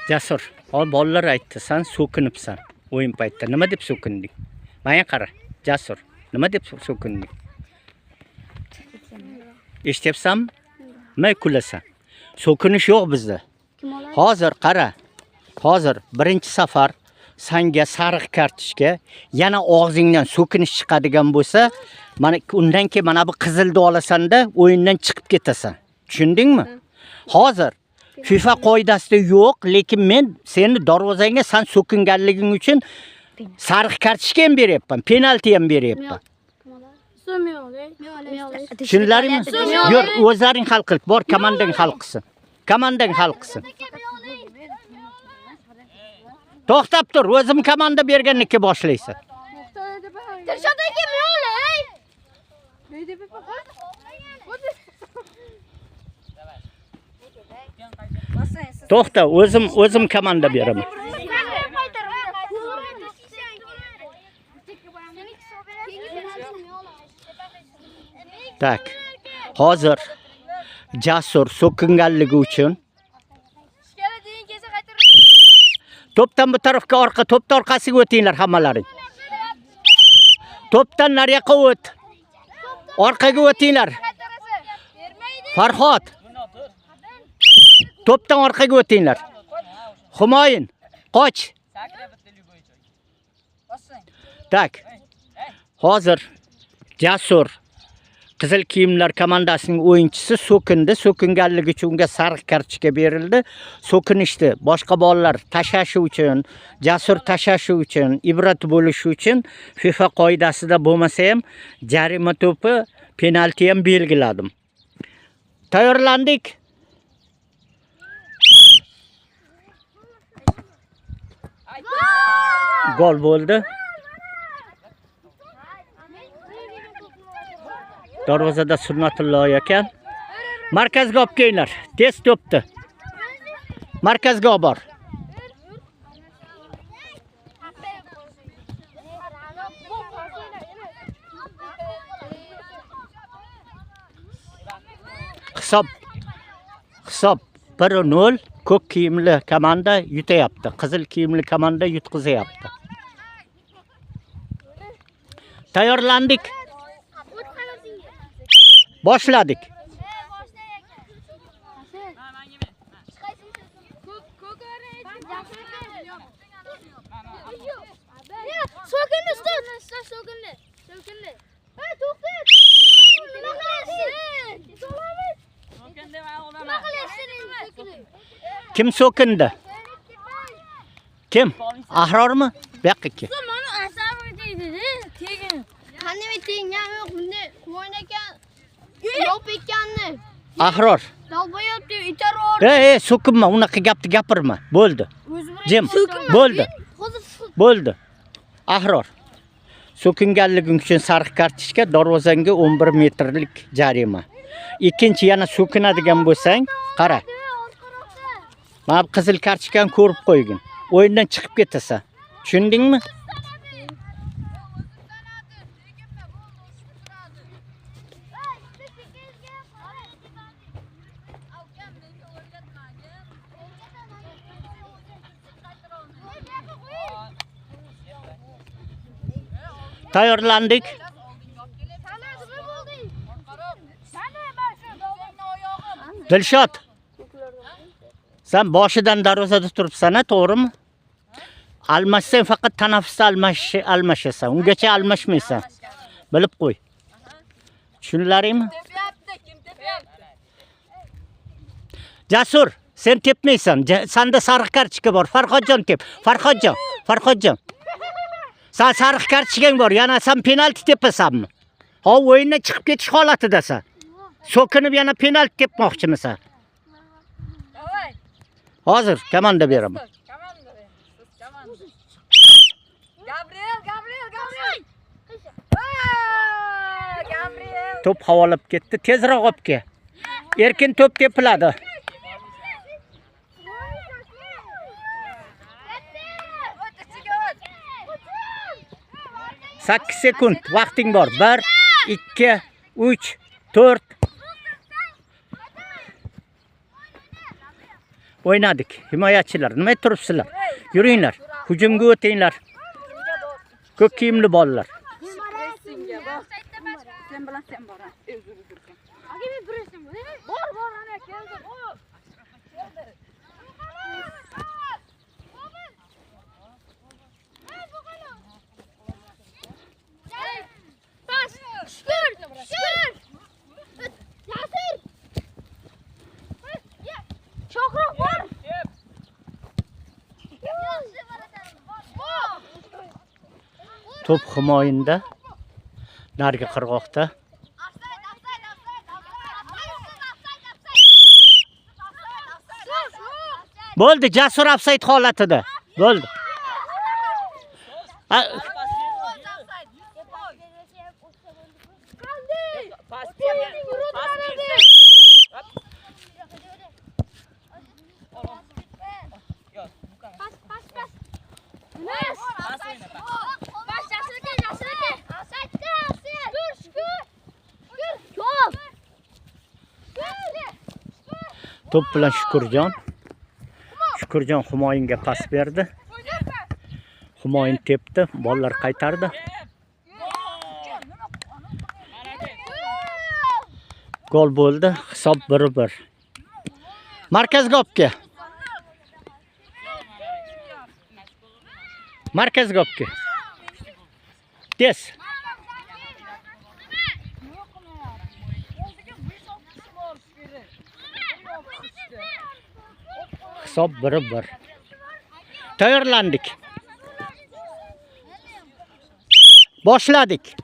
Jasur, hozir bolalar aytdi, sen so'kinibsan o'yin paytida. Nima deb so'kinding? Menga qara, Jasur, nima deb so'kinding? Eshityapsanmi? Nima kulasan? So'kinish yo'q bizda. Hozir qara. Hozir birinchi safar senga sariq kartochka, yana og'zingdan so'kinish chiqadigan bo'lsa, mana undan keyin mana bu qizilni olasanda o'yindan chiqib ketasan. Tushundingmi? Hozir FIFA qoidasida yo'q, lekin men seni darvozangga sen so'kinganliging uchun sariq kartochka ham beryapman, penalti ham beryapman. Tushunlaringmi? Yur, o'zlaring hal qil. Bor, komandang hal qilsin. Komandang hal qilsin. To'xtab tur, o'zim komanda berganniki boshlaysan. To'xta, o'zim komanda beraman. Tak. Hozir Jasur so'kinganligi uchun to'pdan bu tarafga orqa, to'pdan orqasiga o'tinglar hammalaring. To'pdan nariyoqqa o't. Orqaga o'tinglar. Farhod. To'pdan orqaga o'tinglar. Humoyin, qoch. Tak. Hozir Jasur Qizil kiyimlar komandasining o'yinchisi so'kindi. So'kinganligi uchun unga sariq kartochka berildi. So'kinishdi. Boshqa bolalar tashashi uchun, Jasur tashashi uchun, ibrat bo'lishi uchun FIFA qoidasida bo'lmasa ham jarima to'pi, penalti ham belgiladim. Tayyorlandik. Gol bo'ldi. Darvozada Sunnatulloh ekan. Markazga olib kelinglar. Tez to'pdi. Markazga olib bor. Hisob 1-0 ko'k kiyimli komanda yutayapti. Qizil kiyimli komanda yutqizyapti. Tayyorlandik. Boshladik. Kim so'kindi? Kim? Ahrormi? Bu yoqqa kel. Ahror. So'kinma, unaqa gapni gapirma. Bo'ldi. Jim, bo'ldi. Bo'ldi. Ahror. So'kinganliging uchun sariq kartochka, darvozangga 11 metrlik jarima. Ikkinchi yana so'kinadigan bo'lsang, qara. Mana qizil kartochkani ko'rib qo'ygin. O'yindan chiqib ketasan. Tushundingmi? Tayyorlandik. Dilshod. Sen boshidan darvozada turibsan-a, to'g'rimi? Almashsang faqat tanaffusda almashasan. Ungacha almashmaysan. Bilib qo'y. Tushunlaringmi? Jasur, sen tepmaysan. Senda sariq kartochka bor. Farhodjon tep. Farhodjon. Sen sariq kartochkang bor. Yana sen penalti tepasanmi? Ha, o'yindan chiqib ketish holatidasan. So'kinib yana penalti tepmoqchimisan? Hozir komanda beraman. To'p havolab ketdi. Tezroq olib kel. Erkin to'p tepiladi. 8 sekund vaqting bor. 1, 2, 3, 4. O'ynadik. Himoyachilar, nima turibsizlar? Yuringlar. Hujumga o'tinglar. Ko'k kiyimli bolalar. Sen bilan sen bor. Aka men birashim bor. Bor ana keldim. Pas. Şükür. Yasir. Çokruk var. Top himoyinda. Nargi qirg'oqda. Bo'ldi, Jasur ofsayd holatida. Bo'ldi. Top bilan Shukurjon Humoyinga pas berdi. Humoyin tepdi, bolalar qaytardi. Gol bo'ldi, hisob 1-1. Markazga olibke. Markazga olibke. Tez. Hisob 1-1. Tayyorlandik. Boshladik.